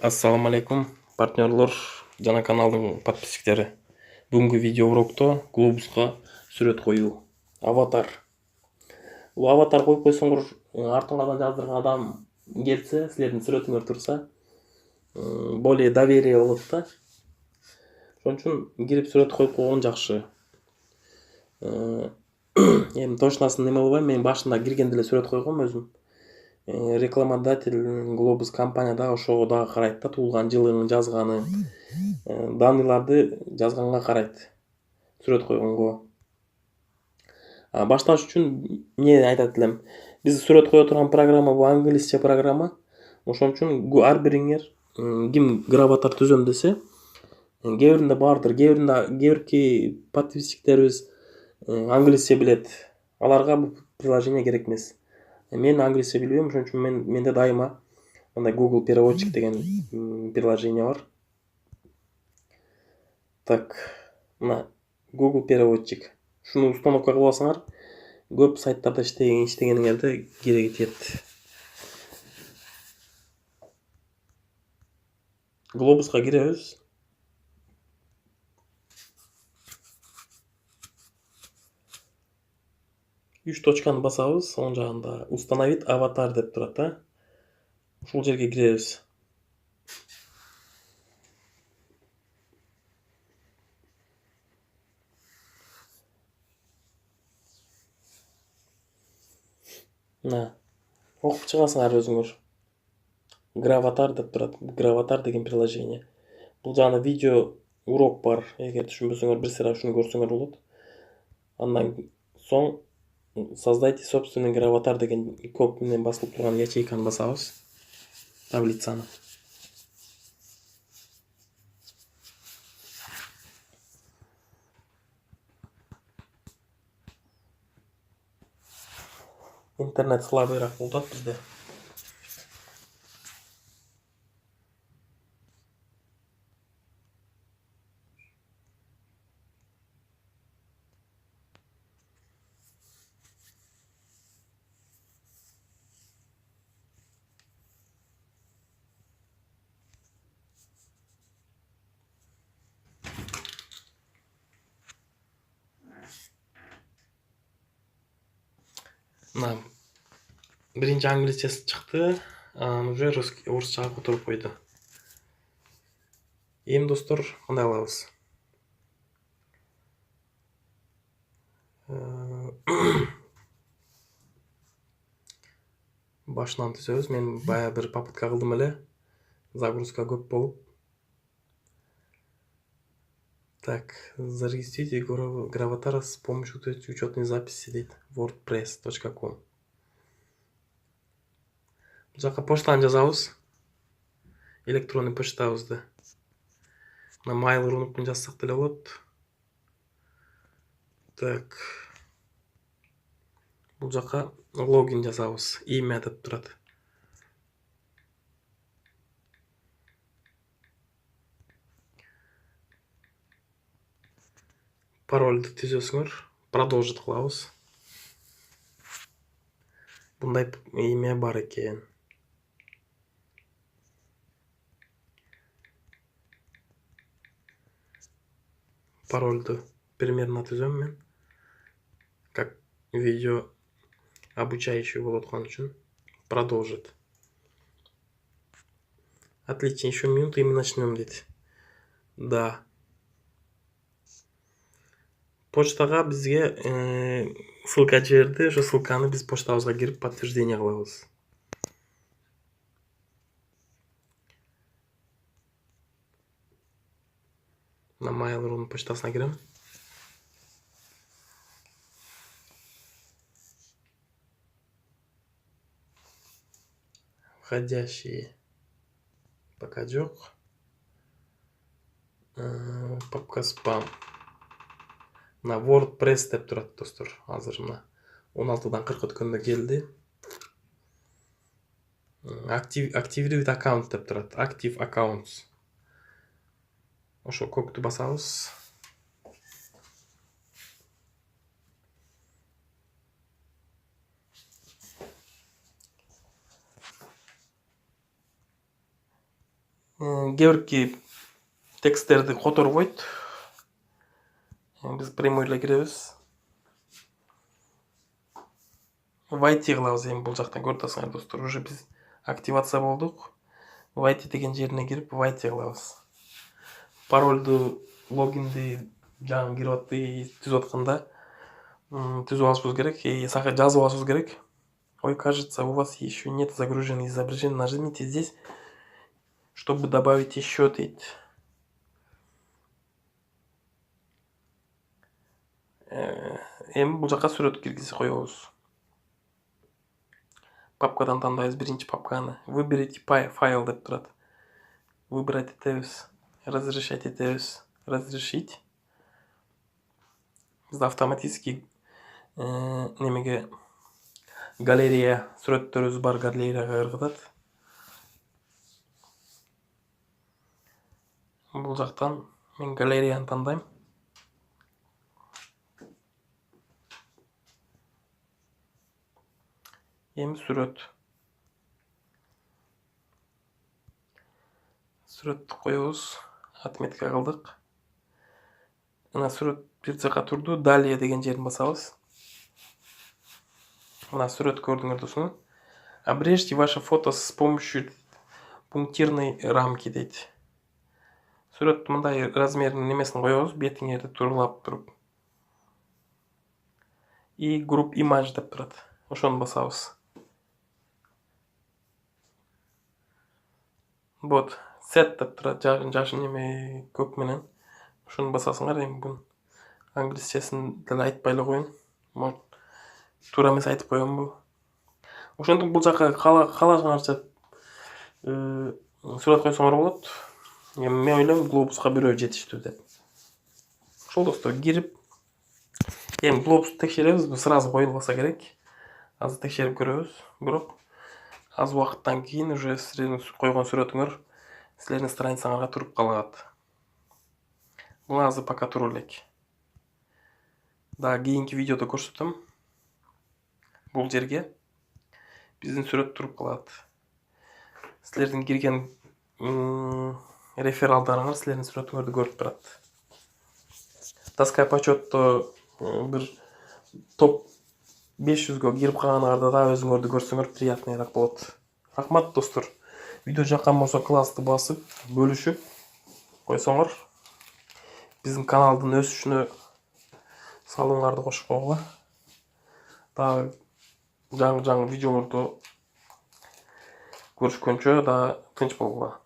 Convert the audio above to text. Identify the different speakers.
Speaker 1: Ассаламу алейкум, партнерлор жана каналдын подписчиктери. Бүгүнкү видео урокто глобуска сүрөт коюу. Аватар. Бул аватар коюп койсоңор, артыңардан жаздырган адам келсе, силердин сүрөтүңөр турса, более доверие болот да. Ошон үчүн кирип сүрөт коюп койгон жакшы. Эми точносын неме болбойм, мен башында киргенде эле сүрөт койгом өзүм. Рекламодатель Globus компания дагы ошого дагы карайт да, туулган жылын, жазганын, данныйларды жазганга карайт, сүрөт койгонго. Башташ үчүн эмне айтат элем? Биз сүрөт кое турган программа бул англисче программа. Ошон үчүн ар бириңер ким граватар түзөм десе, кээ биринде бардыр, кээ бирки подписчиктерибиз англисче билет. Аларга бул приложение керек эмес. Мен англисче билбейм, ошон үчүн менде дайыма мындай Google переводчик деген приложение бар. Так, мына Google переводчик. Шуну установка кылып алсаңар, көп сайттарда иштегениңерде кереги тиет. Глобуска киребиз. Үч точканы басабыз, оң жагында установить аватар деп турат, Ушул жерге киребиз. Мына окуп чыгасыңар өзүңөр. Граватар деп турат. Граватар деген приложение. Бул жагында видео урок бар. Эгер түшүнбөсөңөр, бир сыйра ушуну көрсөңөр болот. Андан соң создайте собственный граватар деген коп менен басылып турган ячейканы басабыз. Таблицаны. Интернет слабыйраак болуп атат бизде. Мына биринчи англисчеси чыкты, анан уже орусчага которуп койду. Эми достор, кандай кылабыз? Башынан түзөбүз. Мен бая бир попытка кылдым эле. Загрузка көп болуп. Так, зарегистрируйте граватар с помощью учетной записи дейт. wordpress.com. Бул жака почтаны жазабыз. Электронный почтабызды. Мына mail кнопканы жазсак деле болот. Так. Бул жака логин жазабыз. Имя деп турат. Парольду түзөсүңөр, продолжить кылабыз. Мындай имя бар экен. Парольду примерно түзөм мен. Как видео обучающий болуп аткан үчүн продолжить. Отлично, еще минуту и мы начнем дейт. Да. Почтага бизге ссылка жиберди. Ошо ссылканы биз почтабызга кирип подтверждение кылабыз. На Mail.ru почтасына кирем. Входящие. Пока жок. Папка спам. На WordPress деп турат достор. Азыр мына 16дан 40 өткөндө келди. Activate аккаунт деп турат. Active accounts. Ошо көктү басабыз. Кээ бирки тексттерди которбойт. Биз прямой эле киребиз. Войти кылабыз эми бул жактан көрүп атасыңар достор. Уже биз активация болдук. Войти деген жерине кирип войти кылабыз. Паролду, логинди жаңы кирип түзүп атканда түзүп алышыбыз керек. Жазып алышыбыз керек. Ой, кажется, у вас еще нет загруженных изображений. Нажмите здесь, чтобы добавить еще дейт. Эми бул жака сүрөт киргизе коебуз. Папкадан тандайбыз биринчи папканы. Выберите файл деп турат. Выбрать этебиз. Разрешать этебиз. Разрешить. Бизде автоматически немеге галерея сүрөттөрүбүз бар, галереяга ыргытат. Бул жактан мен галереяны тандайм. Эми сүрөттү коебуз. Отметка кылдык. Мына сүрөт бир жака турду. Далее деген жерин басабыз. Мына сүрөт көрдүңөр досуңар. Обрежьте ваше фото с помощью пунктирной рамки дейт. Сүрөттү мындай размерин немесин коебуз, бетиңерди турлап туруп. И group image деп турат. Ошону басабыз. Вот, set деп турат, жашын неме көк менен. Ошону басасыңар, эми бул англисчесин деле айтпай эле коеюн. Туура эмес айтып коембу. Ошентип бул жака каалашыңарча сүрөт койсоңор болот. Эми мен ойлойм глобуска бирөө жетиштүү деп. Ошол достор кирип, эми глобусту текшеребиз, бул сразу коюлбаса керек. Азыр текшерип көрөбүз. Бирок аз убакыттан кийин уже силердин койгон сүрөтүңөр силердин страницаңарга туруп калат. Бул азыр пока туруп элек. Да кийинки видеодо көрсөтөм. Бул жерге биздин сүрөт туруп калат. Силердин кирген рефералдарыңар силердин сүрөтүңөрдү көрүп турат. Таскай почетто бир топ 500гө кирип калганыңарда да өзүңөрдү көрсөңөр приятныйраак болот. Рахмат достор. Видео жаккан болсо классты басып, бөлүшүп койсоңор биздин каналдын өсүшүнө салымыңарды кошконго. Дагы жаңы видеолорду көрүшкөнчө да тынч болгула.